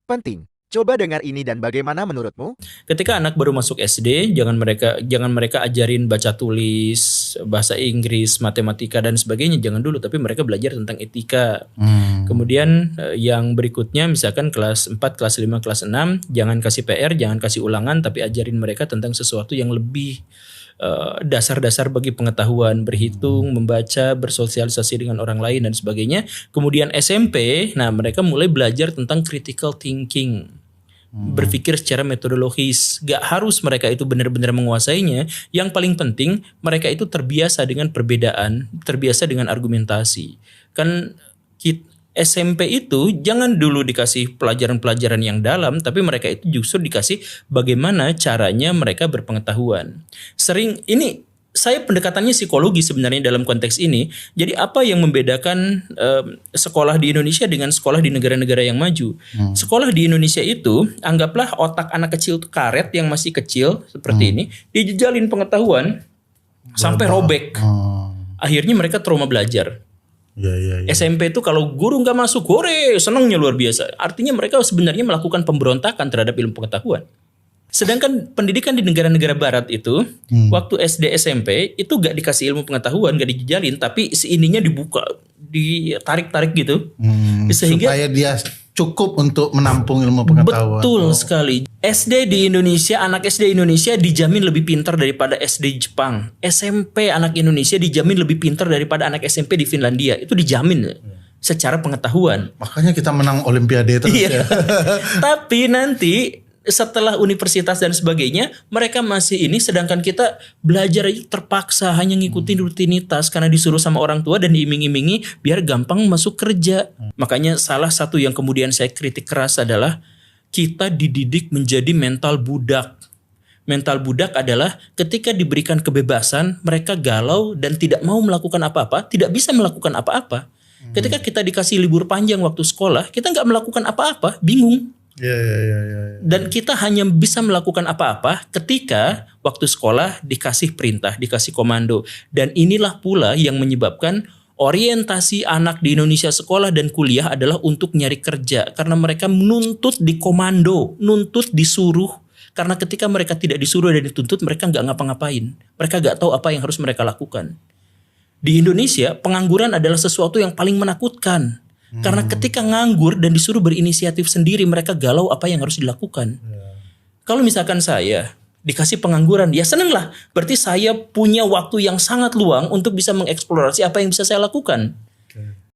Penting. Coba dengar ini dan bagaimana menurutmu? Ketika anak baru masuk SD, jangan mereka ajarin baca tulis, bahasa Inggris, matematika dan sebagainya, jangan dulu, tapi mereka belajar tentang etika. Kemudian yang berikutnya misalkan kelas 4, kelas 5, kelas 6, jangan kasih PR, jangan kasih ulangan, tapi ajarin mereka tentang sesuatu yang lebih dasar-dasar bagi pengetahuan, berhitung, membaca, bersosialisasi dengan orang lain dan sebagainya. Kemudian SMP, nah mereka mulai belajar tentang critical thinking, berpikir secara metodologis. Gak harus mereka itu benar-benar menguasainya. Yang paling penting mereka itu terbiasa dengan perbedaan, terbiasa dengan argumentasi. Kan SMP itu jangan dulu dikasih pelajaran-pelajaran yang dalam, tapi mereka itu justru dikasih bagaimana caranya mereka berpengetahuan. Sering ini saya pendekatannya psikologi sebenarnya dalam konteks ini. Jadi apa yang membedakan sekolah di Indonesia dengan sekolah di negara-negara yang maju? Sekolah di Indonesia itu anggaplah otak anak kecil itu karet yang masih kecil seperti ini, dijejalin pengetahuan sampai robek. Akhirnya mereka trauma belajar. Ya. SMP itu kalau guru nggak masuk, hore, senangnya luar biasa. Artinya mereka sebenarnya melakukan pemberontakan terhadap ilmu pengetahuan. Sedangkan pendidikan di negara-negara barat itu, waktu SD SMP itu gak dikasih ilmu pengetahuan, gak dijejalin, tapi ininya dibuka, ditarik-tarik gitu. Sehingga supaya dia cukup untuk menampung ilmu pengetahuan. Betul sekali. SD di Indonesia, anak SD Indonesia dijamin lebih pintar daripada SD Jepang. SMP anak Indonesia dijamin lebih pintar daripada anak SMP di Finlandia. Itu dijamin secara pengetahuan. Makanya kita menang Olimpiade terus ya. Tapi nanti setelah universitas dan sebagainya, mereka masih ini, sedangkan kita belajar itu terpaksa hanya ngikutin rutinitas karena disuruh sama orang tua dan diiming-imingi biar gampang masuk kerja. Makanya salah satu yang kemudian saya kritik keras adalah kita dididik menjadi mental budak. Mental budak adalah ketika diberikan kebebasan, mereka galau dan tidak mau melakukan apa-apa, tidak bisa melakukan apa-apa. Ketika kita dikasih libur panjang waktu sekolah, kita nggak melakukan apa-apa, bingung. Ya. Dan kita hanya bisa melakukan apa-apa ketika waktu sekolah dikasih perintah, dikasih komando. Dan inilah pula yang menyebabkan orientasi anak di Indonesia sekolah dan kuliah adalah untuk nyari kerja. Karena mereka menuntut di komando, nuntut disuruh. Karena ketika mereka tidak disuruh dan dituntut, mereka nggak ngapa-ngapain. Mereka nggak tahu apa yang harus mereka lakukan. Di Indonesia, pengangguran adalah sesuatu yang paling menakutkan. Karena ketika nganggur dan disuruh berinisiatif sendiri, mereka galau apa yang harus dilakukan. Kalau misalkan saya dikasih pengangguran, ya seneng lah. Berarti saya punya waktu yang sangat luang untuk bisa mengeksplorasi apa yang bisa saya lakukan.